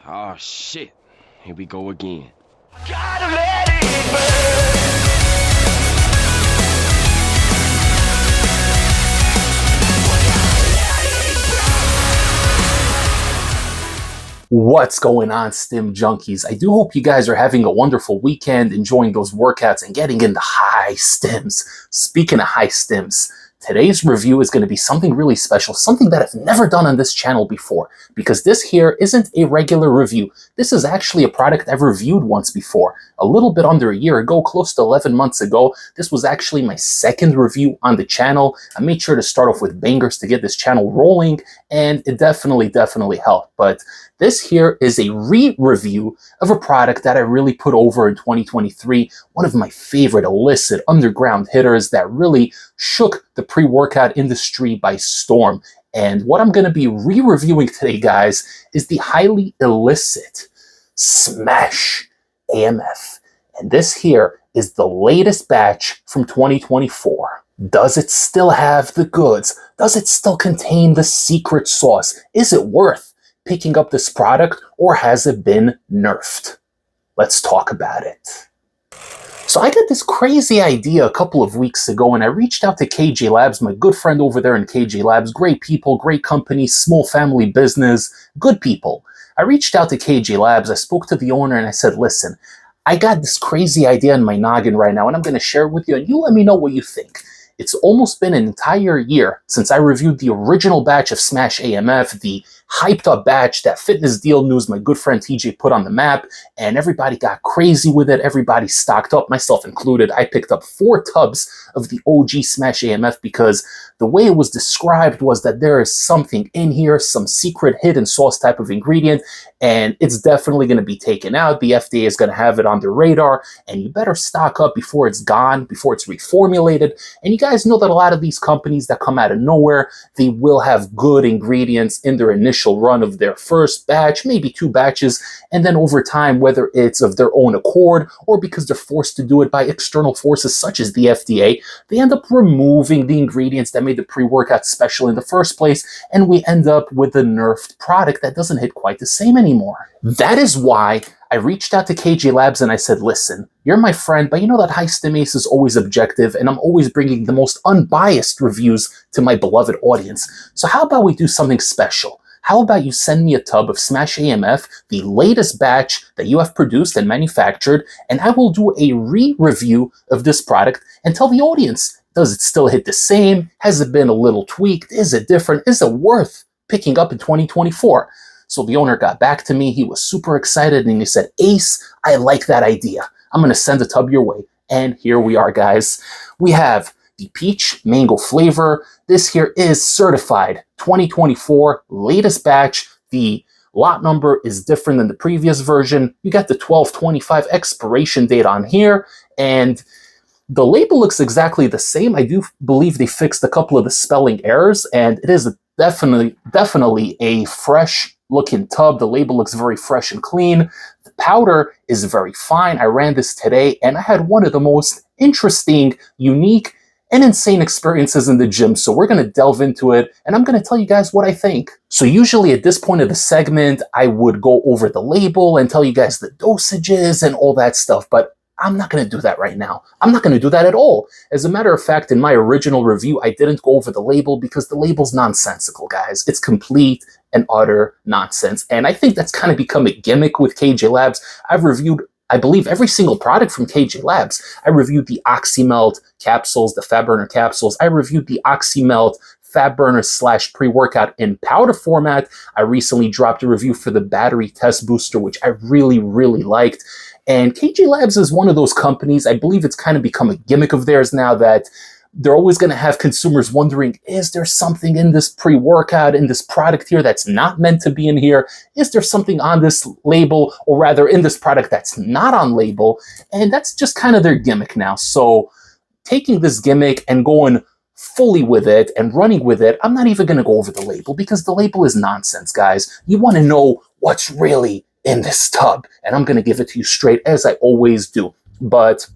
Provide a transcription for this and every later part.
Oh shit. Here we go again. Gotta let it burn. What's going on, Stim Junkies? I do hope you guys are having a wonderful weekend, enjoying those workouts and getting into high stims. Speaking of high stims, today's review is going to be something really special, something that I've never done on this channel before, because this here isn't a regular review. This is actually a product I've reviewed once before, a little bit under a year ago, close to 11 months ago. This was actually my second review on the channel. I made sure to start off with bangers to get this channel rolling, and it definitely helped. But this here is a re-review of a product that I really put over in 2023, one of my favorite illicit underground hitters that really shook the pre-workout industry by storm. And what I'm going to be re-reviewing today, guys, is the highly illicit Smash AMF. And this here is the latest batch from 2024. Does it still have the goods? Does it still contain the secret sauce? Is it worth picking up this product, or has it been nerfed? Let's talk about it. So I got this crazy idea a couple of weeks ago, and I reached out to KJ Labs, my good friend over there in KJ Labs. Great people, great company, small family business, good people. I reached out to KJ Labs, I spoke to the owner, and I said, listen, I got this crazy idea in my noggin right now, and I'm going to share it with you, and you let me know what you think. It's almost been an entire year since I reviewed the original batch of Smash AMF, the hyped up batch that Fitness Deal News, my good friend TJ, put on the map, and everybody got crazy with it. Everybody stocked up, myself included. I picked up 4 tubs of the OG Smash AMF because the way it was described was that there is something in here, some secret hidden sauce type of ingredient, and it's definitely going to be taken out. The FDA is going to have it on their radar, and you better stock up before it's gone, before it's reformulated. And you guys know that a lot of these companies that come out of nowhere, they will have good ingredients in their initial run of their first batch, maybe 2 batches, and then over time, whether it's of their own accord or because they're forced to do it by external forces such as the FDA, they end up removing the ingredients that made the pre-workout special in the first place, and we end up with a nerfed product that doesn't hit quite the same anymore. That is why I reached out to KJ Labs and I said, listen, you're my friend, but you know that High Stim Ace is always objective, and I'm always bringing the most unbiased reviews to my beloved audience. So how about we do something special? How about you send me a tub of Smash AMF, the latest batch that you have produced and manufactured, and I will do a re-review of this product and tell the audience, does it still hit the same? Has it been a little tweaked? Is it different? Is it worth picking up in 2024? So the owner got back to me. He was super excited, and he said, Ace, I like that idea. I'm going to send a tub your way. And here we are, guys. We have the peach mango flavor. This here is certified 2024 latest batch. The lot number is different than the previous version. You got the 12/25 expiration date on here, and the label looks exactly the same. I do believe they fixed a couple of the spelling errors, and it is definitely a fresh looking tub. The label looks very fresh and clean. The powder is very fine. I ran this today, and I had one of the most interesting, unique, and insane experiences in the gym. So we're going to delve into it, and I'm going to tell you guys what I think. So usually at this point of the segment, I would go over the label and tell you guys the dosages and all that stuff, but I'm not going to do that right now. I'm not going to do that at all. As a matter of fact, in my original review, I didn't go over the label because the label's nonsensical, guys. It's complete and utter nonsense. And I think that's kind of become a gimmick with KJ Labs. I've reviewed, I believe, every single product from KJ Labs. I reviewed the OxyMelt capsules, the Fat Burner capsules. I reviewed the OxyMelt Fat Burner / pre-workout in powder format. I recently dropped a review for the battery test booster, which I really liked. And KJ Labs is one of those companies, I believe it's kind of become a gimmick of theirs now, that they're always going to have consumers wondering, is there something in this pre-workout, in this product here that's not meant to be in here? Is there something on this label, or rather in this product that's not on label? And that's just kind of their gimmick now. So taking this gimmick and going fully with it and running with it, I'm not even going to go over the label because the label is nonsense, guys. You want to know what's really in this tub, and I'm going to give it to you straight as I always do. But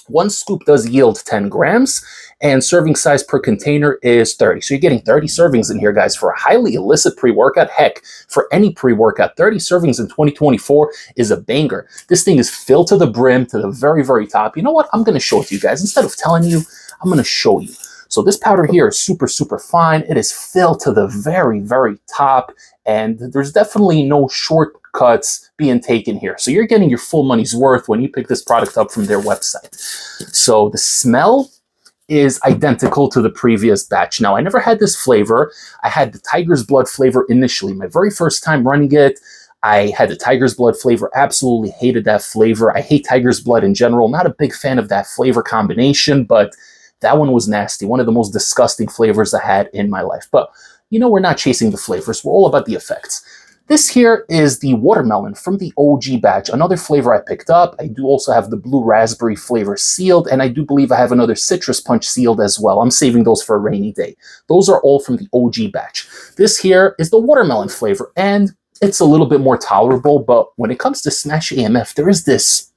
One scoop does yield 10 grams, and serving size per container is 30. So you're getting 30 servings in here, guys, for a highly illicit pre-workout. Heck, for any pre-workout, 30 servings in 2024 is a banger. This thing is filled to the brim, to the very, very top. You know what? I'm going to show it to you guys. Instead of telling you, I'm going to show you. So this powder here is super, super fine. It is filled to the very, very top, and there's definitely no shortcuts being taken here. So you're getting your full money's worth when you pick this product up from their website. So the smell is identical to the previous batch. Now, I never had this flavor. I had the tiger's blood flavor initially. My very first time running it, I had the tiger's blood flavor, absolutely hated that flavor. I hate tiger's blood in general. Not a big fan of that flavor combination, but that one was nasty. One of the most disgusting flavors I had in my life. But, you know, we're not chasing the flavors. We're all about the effects. This here is the watermelon from the OG batch, another flavor I picked up. I do also have the blue raspberry flavor sealed, and I do believe I have another citrus punch sealed as well. I'm saving those for a rainy day. Those are all from the OG batch. This here is the watermelon flavor, and it's a little bit more tolerable, but when it comes to Smash AMF, there is this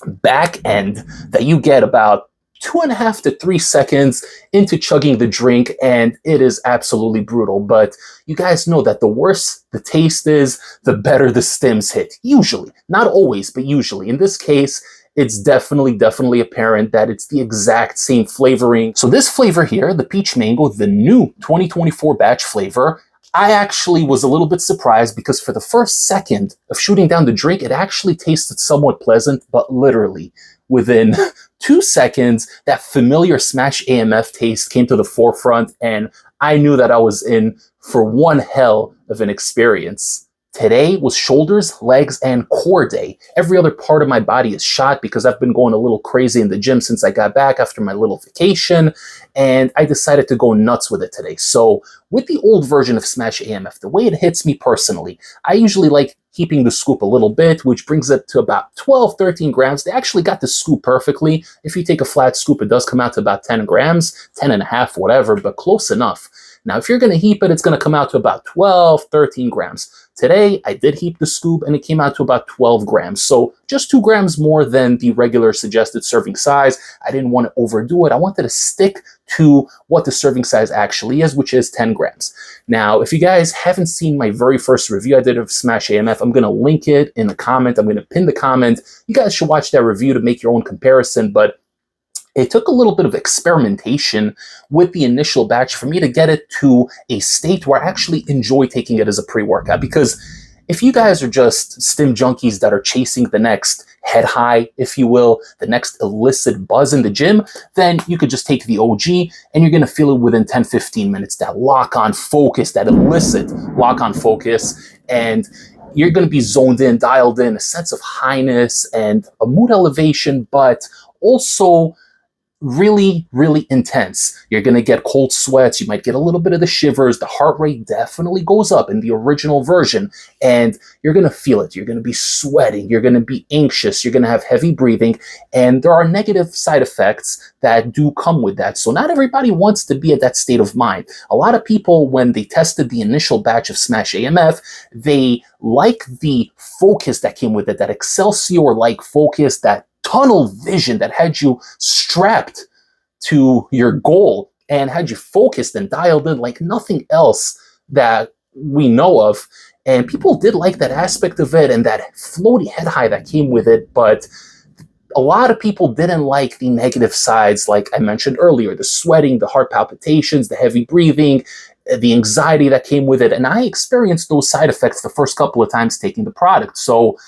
back end that you get about 2.5 to 3 seconds into chugging the drink, and it is absolutely brutal. But you guys know that the worse the taste is, the better the stims hit. Usually. Not always, but usually. In this case, it's definitely apparent that it's the exact same flavoring. So this flavor here, the peach mango, the new 2024 batch flavor, I actually was a little bit surprised because for the first second of shooting down the drink, it actually tasted somewhat pleasant, but literally within 2 seconds, that familiar Smash AMF taste came to the forefront, and I knew that I was in for one hell of an experience. Today was shoulders, legs, and core day. Every other part of my body is shot because I've been going a little crazy in the gym since I got back after my little vacation, and I decided to go nuts with it today. So with the old version of Smash AMF, the way it hits me personally, I usually like keeping the scoop a little bit, which brings it to about 12, 13 grams. They actually got the scoop perfectly. If you take a flat scoop, it does come out to about 10 grams, 10 and a half, whatever, but close enough. Now, if you're going to heap it, it's going to come out to about 12, 13 grams. Today, I did heap the scoop, and it came out to about 12 grams. So just 2 grams more than the regular suggested serving size. I didn't want to overdo it. I wanted to stick to what the serving size actually is, which is 10 grams. Now, if you guys haven't seen my very first review I did of Smash AMF, I'm going to link it in the comment. I'm going to pin the comment. You guys should watch that review to make your own comparison, but it took a little bit of experimentation with the initial batch for me to get it to a state where I actually enjoy taking it as a pre-workout. Because if you guys are just stim junkies that are chasing the next head high, if you will, the next illicit buzz in the gym, then you could just take the OG and you're going to feel it within 10-15 minutes. That lock-on focus, that illicit lock-on focus, and you're going to be zoned in, dialed in, a sense of highness and a mood elevation, but also really intense. You're going to get cold sweats. You might get a little bit of the shivers. The heart rate definitely goes up in the original version, and you're going to feel it. You're going to be sweating. You're going to be anxious. You're going to have heavy breathing, and there are negative side effects that do come with that. So not everybody wants to be at that state of mind. A lot of people, when they tested the initial batch of Smash AMF, they like the focus that came with it, that Excelsior-like focus, that tunnel vision that had you strapped to your goal and had you focused and dialed in like nothing else that we know of. And people did like that aspect of it and that floaty head high that came with it, but a lot of people didn't like the negative sides, like I mentioned earlier, the sweating, the heart palpitations, the heavy breathing, the anxiety that came with it. And I experienced those side effects the first couple of times taking the product. So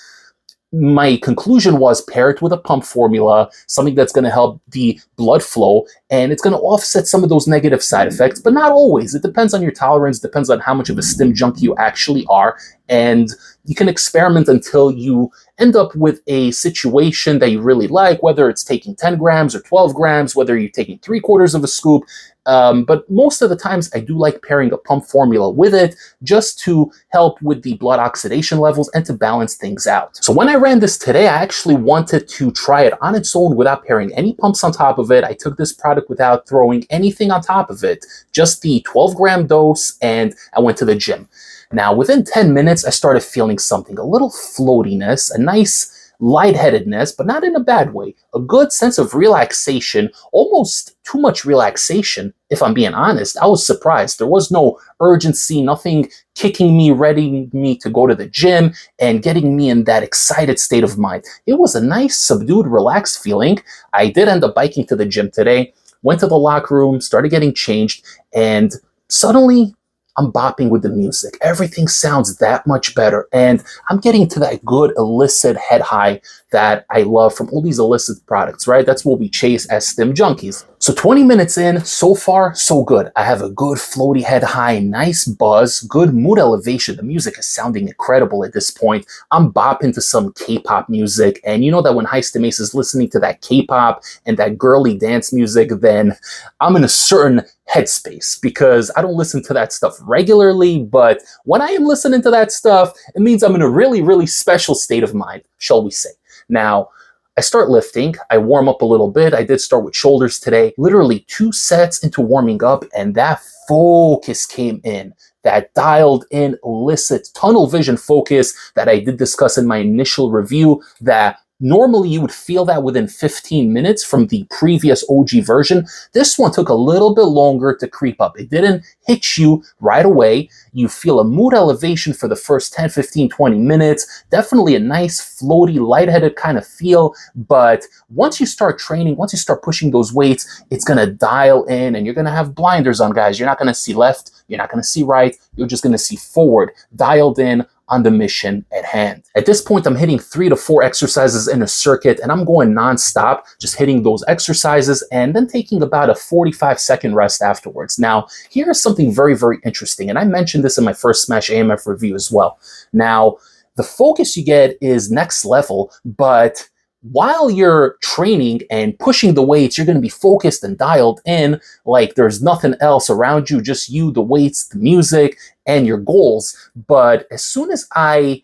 my conclusion was pair it with a pump formula, something that's going to help the blood flow, and it's going to offset some of those negative side effects, but not always. It depends on your tolerance, depends on how much of a stim junkie you actually are, and you can experiment until you end up with a situation that you really like, whether it's taking 10 grams or 12 grams, whether you're taking 3/4 of a scoop. But most of the times I do like pairing a pump formula with it just to help with the blood oxidation levels and to balance things out. So when I ran this today, I actually wanted to try it on its own without pairing any pumps on top of it. I took this product without throwing anything on top of it, just the 12-gram dose, and I went to the gym. Now, within 10 minutes, I started feeling something, a little floatiness, a nice lightheadedness, but not in a bad way. A good sense of relaxation, almost too much relaxation, if I'm being honest. I was surprised. There was no urgency, nothing kicking me, ready me to go to the gym and getting me in that excited state of mind. It was a nice, subdued, relaxed feeling. I did end up biking to the gym today, went to the locker room, started getting changed, and suddenly I'm bopping with the music. Everything sounds that much better, and I'm getting to that good illicit head high that I love from all these illicit products, right? That's what we chase as stim junkies. So 20 minutes in, so far, so good. I have a good floaty head high, nice buzz, good mood elevation. The music is sounding incredible at this point. I'm bopping to some K-pop music, and you know that when High Stim Ace is listening to that K-pop and that girly dance music, then I'm in a certain headspace, because I don't listen to that stuff regularly, but when I am listening to that stuff, it means I'm in a really, really special state of mind, shall we say. Now, I start lifting, I warm up a little bit. I did start with shoulders today, literally 2 sets into warming up, and that focus came in, that dialed in illicit tunnel vision focus that I did discuss in my initial review, that normally you would feel that within 15 minutes from the previous OG version. This one took a little bit longer to creep up. It didn't hit you right away. You feel a mood elevation for the first 10, 15, 20 minutes. Definitely a nice, floaty, lightheaded kind of feel. But once you start training, once you start pushing those weights, it's going to dial in, and you're going to have blinders on, guys. You're not going to see left. You're not going to see right. You're just going to see forward, dialed in on the mission at hand. At this point, I'm hitting 3 to 4 exercises in a circuit, and I'm going nonstop, just hitting those exercises and then taking about a 45-second rest afterwards. Now, here's something very, very interesting, and I mentioned this in my first Smash AMF review as well. Now, the focus you get is next level, but while you're training and pushing the weights, you're going to be focused and dialed in like there's nothing else around you, just you, the weights, the music, and your goals. But as soon as I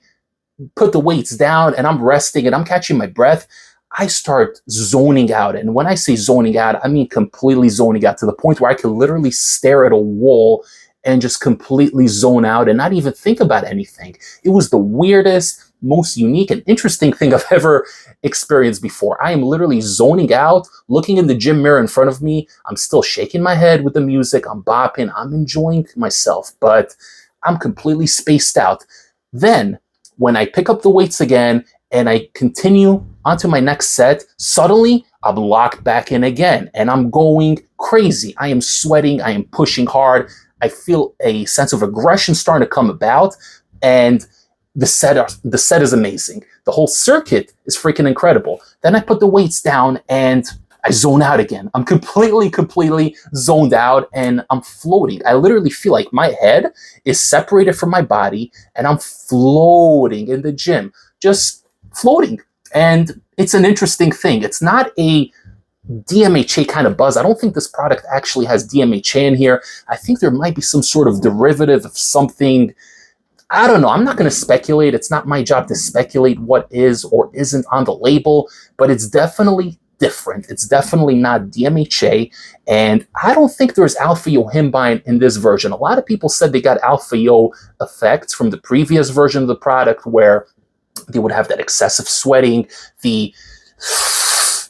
put the weights down and I'm resting and I'm catching my breath, I start zoning out. And when I say zoning out, I mean completely zoning out, to the point where I can literally stare at a wall and just completely zone out and not even think about anything. It was the weirdest, most unique and interesting thing I've ever experienced before. I am literally zoning out, looking in the gym mirror in front of me. I'm still shaking my head with the music. I'm bopping. I'm enjoying myself, but I'm completely spaced out. Then, when I pick up the weights again and I continue onto my next set, suddenly I'm locked back in again and I'm going crazy. I am sweating. I am pushing hard. I feel a sense of aggression starting to come about, and the set is amazing. The whole circuit is freaking incredible. Then I put the weights down and I zone out again. I'm completely zoned out and I'm floating. I literally feel like my head is separated from my body and I'm floating in the gym, just floating. And it's an interesting thing. It's not a DMHA kind of buzz. I don't think this product actually has DMHA in here. I think there might be some sort of derivative of something. I don't know. I'm not going to speculate. It's not my job to speculate what is or isn't on the label, but it's definitely different. It's definitely not DMHA, and I don't think there's alpha-yohimbine in this version. A lot of people said they got alpha-yo effects from the previous version of the product, where they would have that excessive sweating, the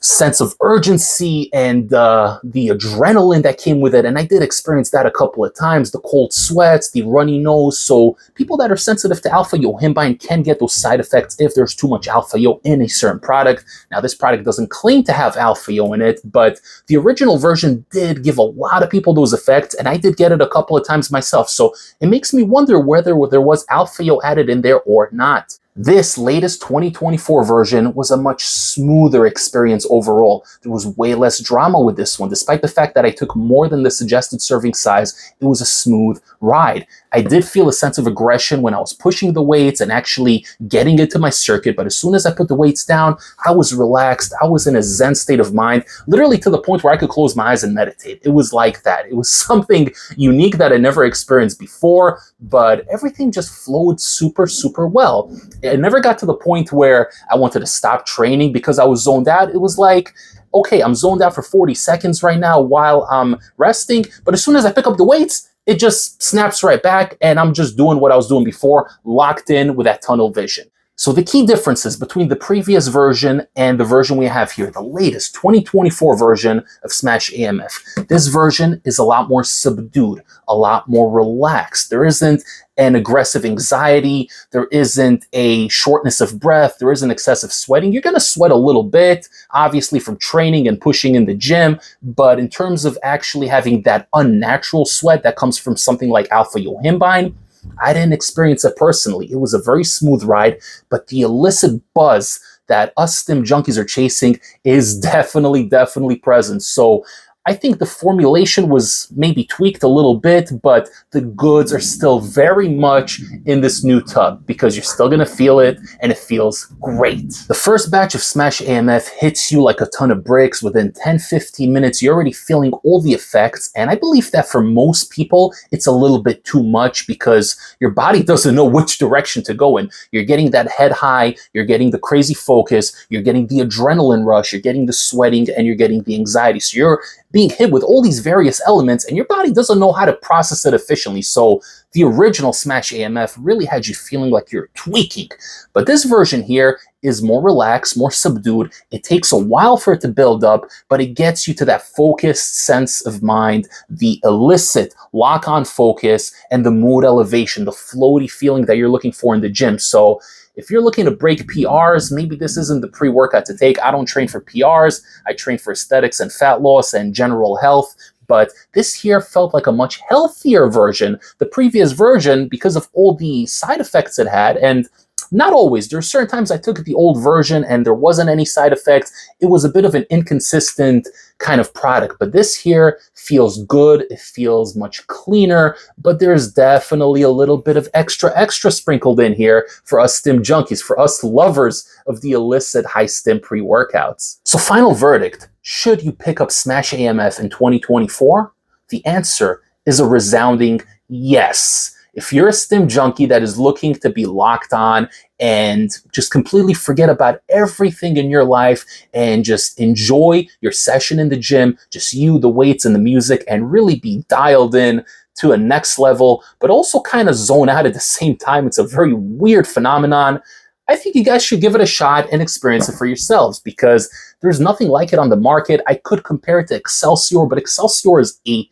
sense of urgency, and the adrenaline that came with it. And I did experience that a couple of times, the cold sweats, the runny nose. So people that are sensitive to alpha-yohimbine can get those side effects if there's too much alpha-yo in a certain product. Now, this product doesn't claim to have alpha-yo in it, but the original version did give a lot of people those effects, and I did get it a couple of times myself. So it makes me wonder whether there was alpha-yo added in there or not. This latest 2024 version was a much smoother experience overall. There was way less drama with this one. Despite the fact that I took more than the suggested serving size, it was a smooth ride. I did feel a sense of aggression when I was pushing the weights and actually getting into my circuit, but as soon as I put the weights down, I was relaxed. I was in a zen state of mind, literally to the point where I could close my eyes and meditate. It was like that. It was something unique that I never experienced before, but everything just flowed super, super well. It never got to the point where I wanted to stop training because I was zoned out. It was like, okay, I'm zoned out for 40 seconds right now while I'm resting, but as soon as I pick up the weights, it just snaps right back and I'm just doing what I was doing before, locked in with that tunnel vision. So the key differences between the previous version and the version we have here, the latest 2024 version of Smash AMF. This version is a lot more subdued, a lot more relaxed. There isn't an aggressive anxiety. There isn't a shortness of breath. There isn't excessive sweating. You're going to sweat a little bit, obviously from training and pushing in the gym. But in terms of actually having that unnatural sweat that comes from something like alpha yohimbine, I didn't experience it personally. It was a very smooth ride, but the illicit buzz that us stim junkies are chasing is definitely present. So I think the formulation was maybe tweaked a little bit, but the goods are still very much in this new tub because you're still going to feel it and it feels great. The first batch of Smash AMF hits you like a ton of bricks. Within 10-15 minutes, you're already feeling all the effects. And I believe that for most people, it's a little bit too much because your body doesn't know which direction to go in. You're getting that head high, you're getting the crazy focus, you're getting the adrenaline rush, you're getting the sweating, and you're getting the anxiety. So you're being hit with all these various elements and your body doesn't know how to process it efficiently. So the original Smash AMF really had you feeling like you're tweaking. But this version here is more relaxed, more subdued. It takes a while for it to build up, but it gets you to that focused sense of mind, the illicit lock-on focus, and the mood elevation, the floaty feeling that you're looking for in the gym. So if you're looking to break PRs, maybe this isn't the pre-workout to take. I don't train for PRs. I train for aesthetics and fat loss and general health. But this here felt like a much healthier version. The previous version, because of all the side effects it had, and not always. There are certain times I took the old version and there wasn't any side effects. It was a bit of an inconsistent kind of product. But this here feels good. It feels much cleaner. But there's definitely a little bit of extra sprinkled in here for us stim junkies, for us lovers of the illicit high stim pre-workouts. So final verdict. Should you pick up Smash AMF in 2024? The answer is a resounding yes. If you're a stim junkie that is looking to be locked on and just completely forget about everything in your life and just enjoy your session in the gym, just you, the weights, and the music, and really be dialed in to a next level, but also kind of zone out at the same time, it's a very weird phenomenon. I think you guys should give it a shot and experience it for yourselves because there's nothing like it on the market. I could compare it to Excelsior, but Excelsior is a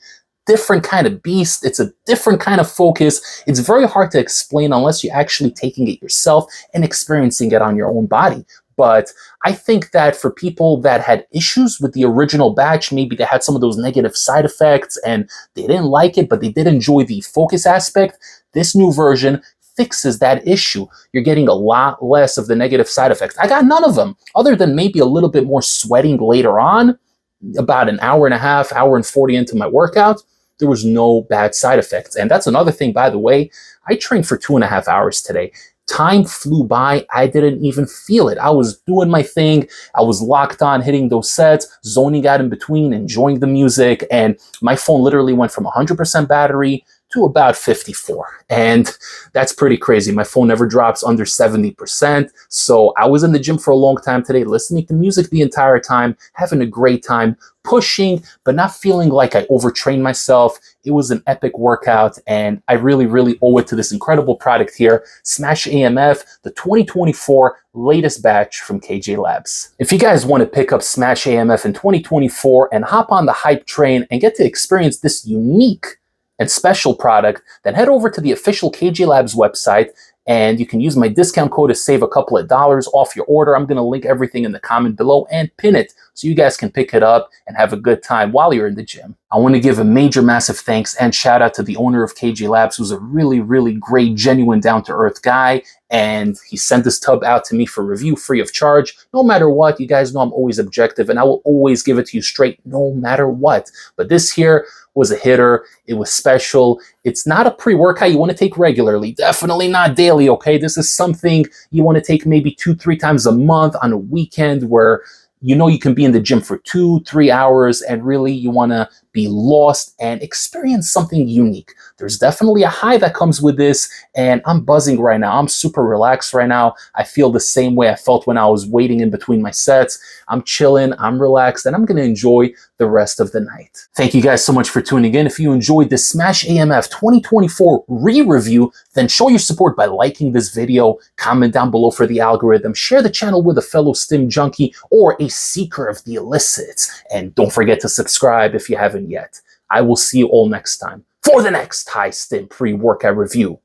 different kind of beast. It's a different kind of focus. It's very hard to explain unless you're actually taking it yourself and experiencing it on your own body. But I think that for people that had issues with the original batch, maybe they had some of those negative side effects and they didn't like it, but they did enjoy the focus aspect, this new version fixes that issue. You're getting a lot less of the negative side effects. I got none of them, other than maybe a little bit more sweating later on, about an hour and a half, hour and 40 into my workout. There was no bad side effects. And that's another thing, by the way, I trained for 2.5 hours today. Time flew by. I didn't even feel it. I was doing my thing. I was locked on, hitting those sets, zoning out in between, enjoying the music. And my phone literally went from 100% battery to about 54. And that's pretty crazy. My phone never drops under 70%. So I was in the gym for a long time today, listening to music the entire time, having a great time, pushing, but not feeling like I overtrained myself. It was an epic workout, and I really owe it to this incredible product here, Smash AMF, the 2024 latest batch from KJ Labs. If you guys want to pick up Smash AMF in 2024 and hop on the hype train and get to experience this unique and special product, then head over to the official KJ Labs website and you can use my discount code to save a couple of dollars off your order. I'm going to link everything in the comment below and pin it so you guys can pick it up and have a good time while you're in the gym. I want to give a major massive thanks and shout out to the owner of KJ Labs, who's a really great, genuine, down-to-earth guy. And he sent this tub out to me for review free of charge. No matter what, you guys know I'm always objective and I will always give it to you straight no matter what. But this here was a hitter. It was special. It's not a pre-workout you want to take regularly. Definitely not daily, okay? This is something you want to take maybe 2-3 times a month on a weekend where you know you can be in the gym for 2-3 hours and really you want to be lost, and experience something unique. There's definitely a high that comes with this, and I'm buzzing right now. I'm super relaxed right now. I feel the same way I felt when I was waiting in between my sets. I'm chilling, I'm relaxed, and I'm going to enjoy the rest of the night. Thank you guys so much for tuning in. If you enjoyed this Smash AMF 2024 re-review, then show your support by liking this video, comment down below for the algorithm, share the channel with a fellow stim junkie or a seeker of the illicits, and don't forget to subscribe if you haven't yet. I will see you all next time for the next High Stim pre-workout review.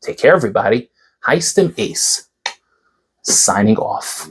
Take care, everybody. High Stim Ace, signing off.